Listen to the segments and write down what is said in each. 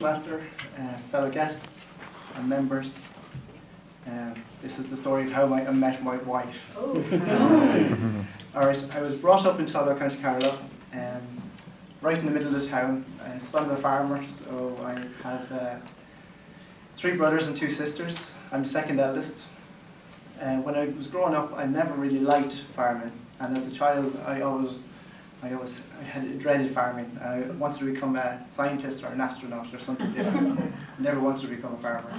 Master, fellow guests and members. This is the story of how I met my wife. Oh. Alright, I was brought up in Tulla, County Carlow, right in the middle of the town, son of a farmer, so I have 3 brothers and 2 sisters. I'm the second eldest. When I was growing up, I never really liked farming, and as a child I had dreaded farming. I wanted to become a scientist or an astronaut or something different. Never wanted to become a farmer.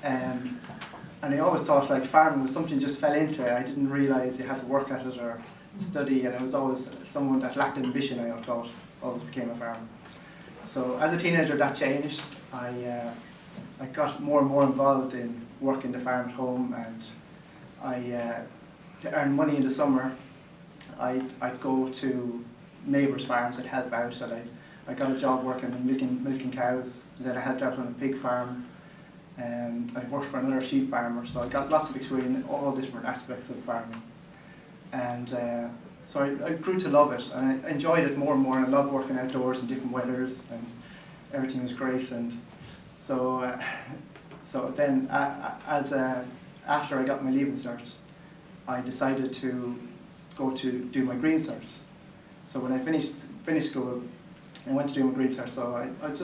And I always thought like farming was something you just fell into. I didn't realise you had to work at it or study, and I was always someone that lacked ambition, I thought, always became a farmer. So as a teenager that changed. I got more and more involved in working the farm at home, and to earn money in the summer I'd go to neighbours' farms. I'd help out, and I got a job working and milking cows. And then I helped out on a pig farm, and I worked for another sheep farmer. So I got lots of experience in all different aspects of farming, and so I grew to love it, and I enjoyed it more and more. And I loved working outdoors in different weathers, and everything was great. And so then after I got my leaving cert, I decided to go to do my green cert. So when I finished school, I went to do my green cert. So I was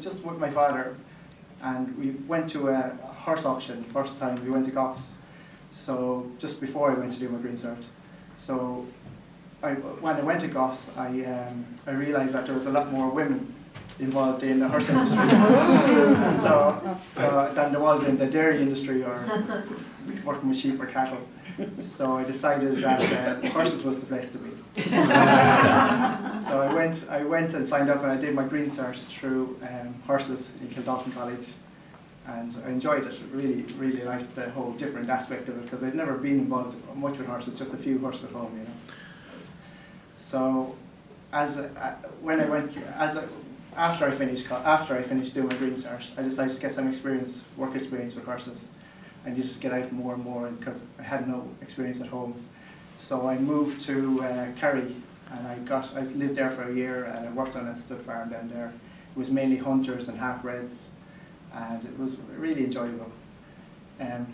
just with my father, and we went to a horse auction. First time we went to Goffs. So just before I went to do my green cert. So when I went to Goffs, I realised that there was a lot more women involved in the horse industry so than there was in the dairy industry or working with sheep or cattle. So I decided that horses was the place to be. So I went and signed up, and I did my green cert through horses in Kildalton College, and I enjoyed it. Really, really liked the whole different aspect of it, because I'd never been involved much with horses, just a few horses at home, you know. So after I finished doing my green cert, I decided to get some work experience with horses. I needed to get out more and more because I had no experience at home. So I moved to Kerry, and I lived there for a year, and I worked on a stud farm down there. It was mainly hunters and half-breds, and it was really enjoyable.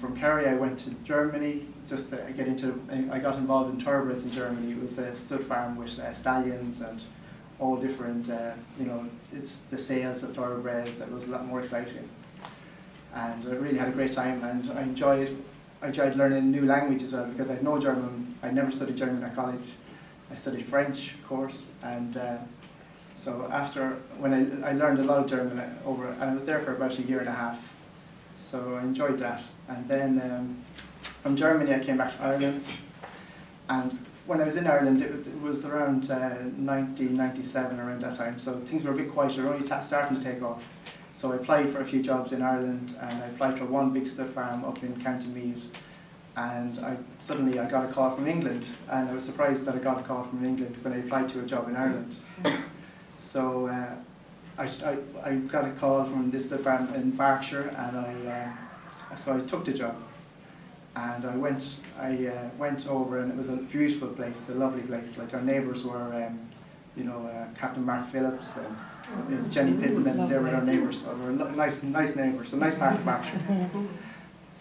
From Kerry I went to Germany just to get into. I got involved in thoroughbreds in Germany. It was a stud farm with stallions and all different, it's the sales of thoroughbreds. It was a lot more exciting, and I really had a great time. And I enjoyed learning a new language as well, because I had no German. I never studied German at college. I studied French, of course, and so when I learned a lot of German and I was there for about a year and a half. So I enjoyed that, and then from Germany I came back to Ireland, and when I was in Ireland, it was around 1997, around that time, so things were a bit quieter, only starting to take off. So I applied for a few jobs in Ireland, and I applied for one big stud farm up in County Meath, and suddenly I got a call from England, and I was surprised that I got a call from England when I applied to a job in Ireland. So I got a call from this stud farm in Berkshire, and so I took the job. And I went over, and it was a beautiful place, a lovely place. Like, our neighbours were, Captain Mark Phillips and Jenny Pittman. They were our neighbours. So they were nice neighbours. So nice part of Berkshire.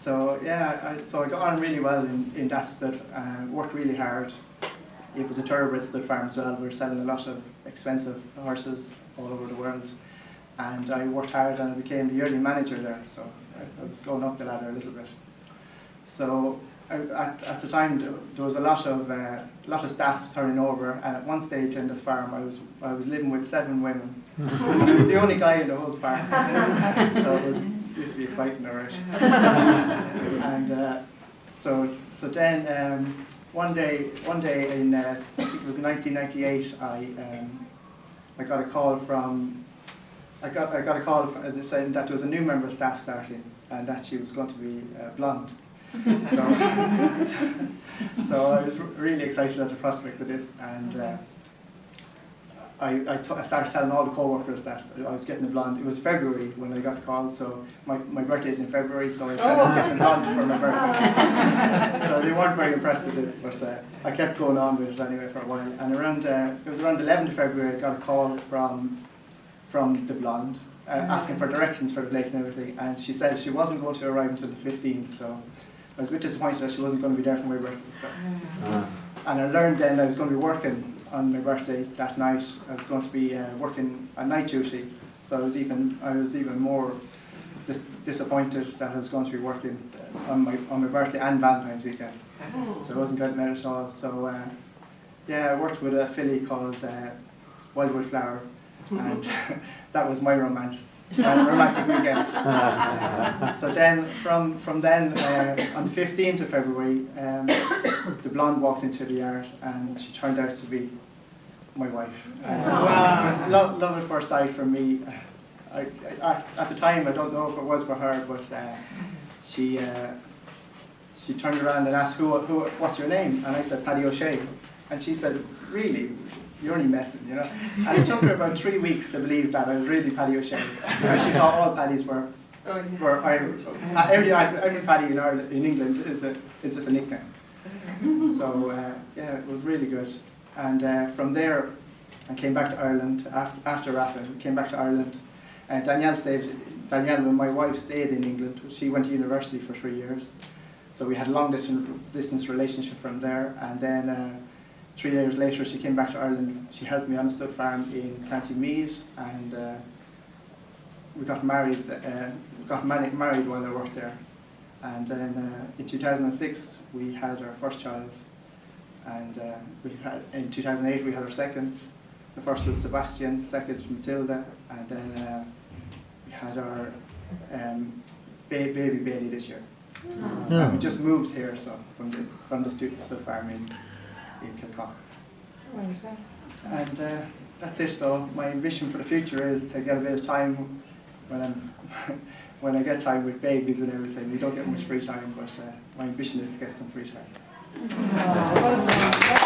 So yeah, so I got on really well in that stud. Worked really hard. It was a thoroughbred stud farm as well. We were selling a lot of expensive horses all over the world. And I worked hard, and I became the yearly manager there. So I was going up the ladder a little bit. So at the time there was a lot of staff turning over, and at one stage in the farm I was living with 7 women. I was the only guy in the whole farm, so it used to be exciting, alright. And so then one day in I think it was 1998, I got a call from saying that there was a new member of staff starting, and that she was going to be blonde. So I was really excited at the prospect of this, and I started telling all the co-workers that I was getting a blonde. It was February when I got the call, so my birthday is in February, so I said I was getting a blonde for my birthday. So they weren't very impressed with this, but I kept going on with it anyway for a while. And it was around the 11th of February I got a call from the blonde, asking for directions for the place and everything, and she said she wasn't going to arrive until the 15th, so I was a bit disappointed that she wasn't going to be there for my birthday. So. And I learned then I was going to be working on my birthday that night. I was going to be working a night duty, so I was even more disappointed that I was going to be working on my birthday and Valentine's weekend. So I wasn't getting it at all. So yeah, I worked with a filly called Wildwood Flower, and that was my romantic weekend. So then, from then, on the 15th of February, the blonde walked into the yard, and she turned out to be my wife. Love at first sight for me. At the time, I don't know if it was for her, but she turned around and asked, what's your name? And I said, Paddy O'Shea. And she said, really? You're only messing, you know? And it took her about 3 weeks to believe that I was really Paddy O'Shea. Because she thought all Paddies were Irish. Every Paddy in Ireland, in England is just a nickname. So yeah, it was really good. And from there, I came back to Ireland after Rafa. Came back to Ireland. Danielle, my wife, stayed in England. She went to university for 3 years. So we had a long distance relationship from there. And then 3 years later, she came back to Ireland. She helped me on a stud farm in County Meath, and we got married. Married while I worked there. And then in 2006, we had our first child. And in 2008, we had our second. The first was Sebastian, second Matilda, and then we had our baby Bailey this year. And we just moved here, so from the stud farm in Kilcock. And that's it. So my ambition for the future is to get a bit of time when I get time with babies and everything. We don't get much free time, but my ambition is to get some free time.